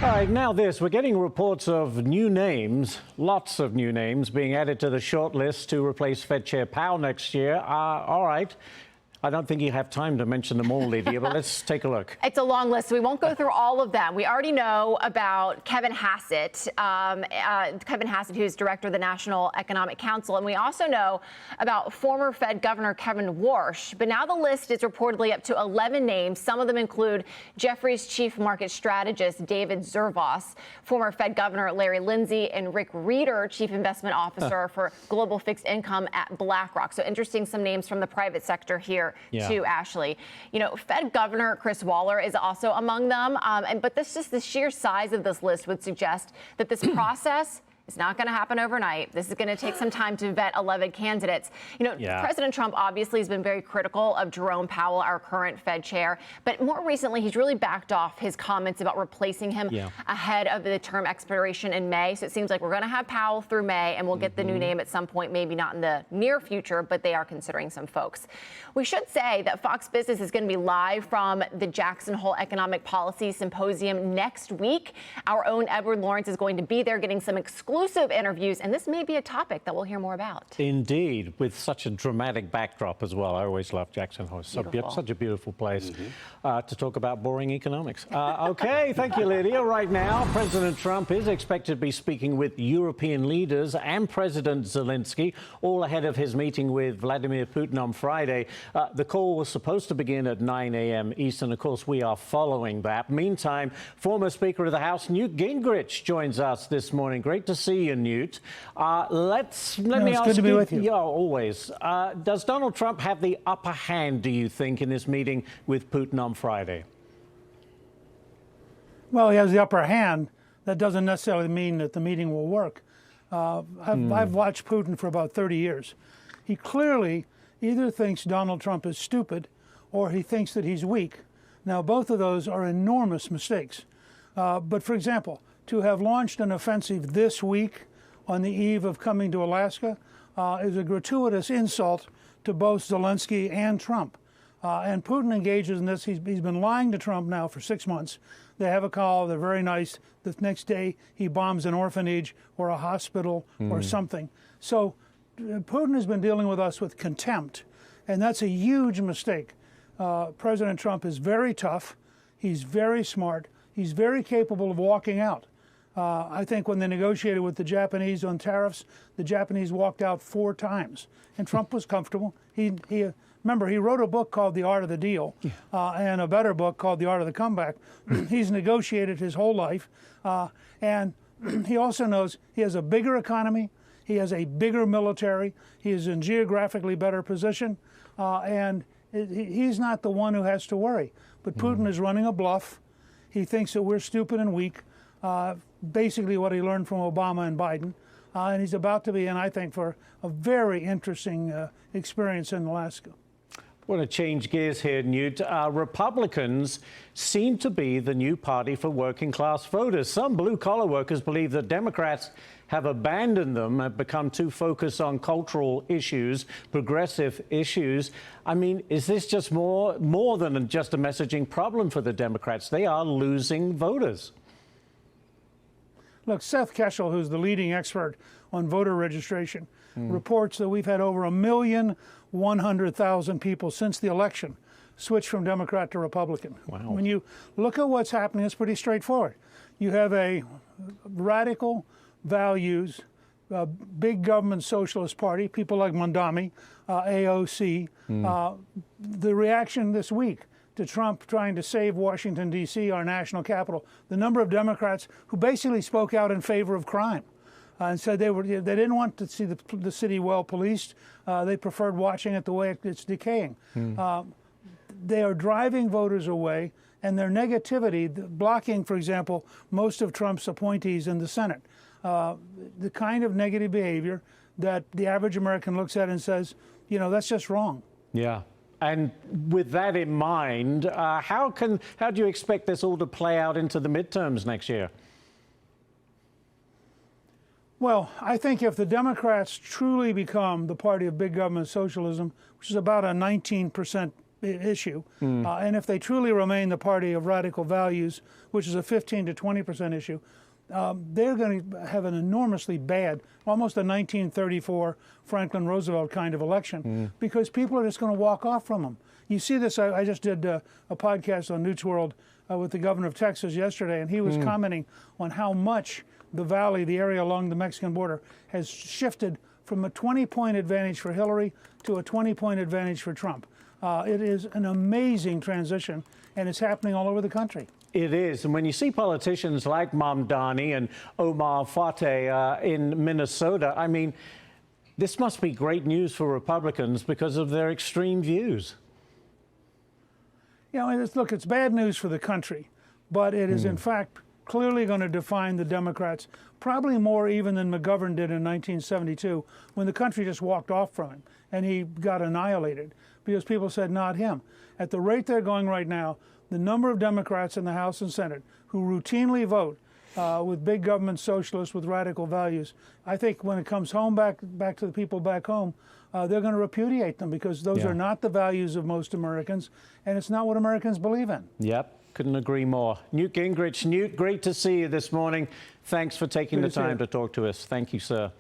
All right, now this. We're getting reports of new names, lots of new names, being added to the short list to replace Fed Chair Powell next year. All right. I don't think you have time to mention them all, Lydia, but let's take a look. It's a long list. We won't go through all of them. We already know about Kevin Hassett, who's director of the National Economic Council. And we also know about former Fed Governor Kevin Warsh. But now the list is reportedly up to 11 names. Some of them include Jefferies chief market strategist David Zervos, former Fed Governor Larry Lindsey, and Rick Reeder, chief investment officer for global fixed income at BlackRock. So interesting, some names from the private sector here. To Ashley. You know, Fed Governor Chris Waller is also among them. But the sheer size of this list would suggest that this process is not going to happen overnight. This is going to take some time to vet 11 candidates. You know, President Trump obviously has been very critical of Jerome Powell, our current Fed chair. But more recently, he's really backed off his comments about replacing him ahead of the term expiration in May. So it seems like we're going to have Powell through May, and we'll get the new name at some point, maybe not in the near future, but they are considering some folks. We should say that Fox Business is going to be live from the Jackson Hole Economic Policy Symposium next week. Our own Edward Lawrence is going to be there getting some exclusive interviews, and this may be a topic that we'll hear more about. Indeed, with such a dramatic backdrop as well. I always love Jackson Hole. Such a beautiful place to talk about boring economics. Okay, thank you, Lydia. Right now, President Trump is expected to be speaking with European leaders and President Zelensky, all ahead of his meeting with Vladimir Putin on Friday. The call was supposed to begin at 9 a.m. Eastern. Of course, we are following that. Meantime, former Speaker of the House, Newt Gingrich, joins us this morning. Great to see you, Newt. Let me ask good to be with you. Yeah, always. Does Donald Trump have the upper hand, do you think, in this meeting with Putin on Friday? Well, he has the upper hand. That doesn't necessarily mean that the meeting will work. I've watched Putin for about 30 years. He clearly either thinks Donald Trump is stupid or he thinks that he's weak. Now, both of those are enormous mistakes. But for example, to have launched an offensive this week on the eve of coming to Alaska is a gratuitous insult to both Zelensky and Trump. And Putin engages in this. He's been lying to Trump now for 6 months. They have a call. They're very nice. The next day, he bombs an orphanage or a hospital or something. So Putin has been dealing with us with contempt, and that's a huge mistake. President Trump is very tough. He's very smart. He's very capable of walking out. I think when they negotiated with the Japanese on tariffs, the Japanese walked out 4 times, and Trump was comfortable. Remember, he wrote a book called The Art of the Deal, and a better book called The Art of the Comeback. He's negotiated his whole life, and he also knows he has a bigger economy, he has a bigger military, he is in geographically better position, and he's not the one who has to worry. But Putin is running a bluff. He thinks that we're stupid and weak. Basically what he learned from Obama and Biden. And he's about to be in, I think, for a very interesting experience in Alaska. I want to change gears here, Newt. Republicans seem to be the new party for working-class voters. Some blue-collar workers believe that Democrats have abandoned them, have become too focused on cultural issues, progressive issues. I mean, is this just more than just a messaging problem for the Democrats? They are losing voters. Look, Seth Keshel, who's the leading expert on voter registration, reports that we've had over 1,100,000 people since the election switch from Democrat to Republican. Wow. When you look at what's happening, it's pretty straightforward. You have a radical values, big government socialist party, people like Mondami, AOC. The reaction this week to Trump trying to save Washington, D.C., our national capital, the number of Democrats who basically spoke out in favor of crime and said they didn't want to see the city well policed. They preferred watching it the way it's decaying. They are driving voters away, and their negativity, blocking, for example, most of Trump's appointees in the Senate. The kind of negative behavior that the average American looks at and says, you know, that's just wrong. Yeah. And with that in mind, how do you expect this all to play out into the midterms next year? Well, I think if the Democrats truly become the party of big government socialism, which is about a 19% issue. And if they truly remain the party of radical values, which is a 15 to 20% issue, they're going to have an enormously bad, almost a 1934 Franklin Roosevelt kind of election, because people are just going to walk off from them. You see this, I just did a podcast on Newt's World with the governor of Texas yesterday, and he was commenting on how much the valley, the area along the Mexican border, has shifted from a 20-point advantage for Hillary to a 20-point advantage for Trump. It is an amazing transition, and it's happening all over the country. It is. And when you see politicians like Mamdani and Omar Fateh in Minnesota, I mean, this must be great news for Republicans because of their extreme views. You know, look, it's bad news for the country, but it is, in fact, clearly going to define the Democrats, probably more even than McGovern did in 1972, when the country just walked off from him and he got annihilated because people said, not him. At the rate they're going right now, the number of Democrats in the House and Senate who routinely vote with big government socialists with radical values, I think when it comes home back to the people back home, they're going to repudiate them because those are not the values of most Americans, and it's not what Americans believe in. Yep, couldn't agree more. Newt Gingrich. Newt, great to see you this morning. Thanks for taking the time to talk to us. Thank you, sir.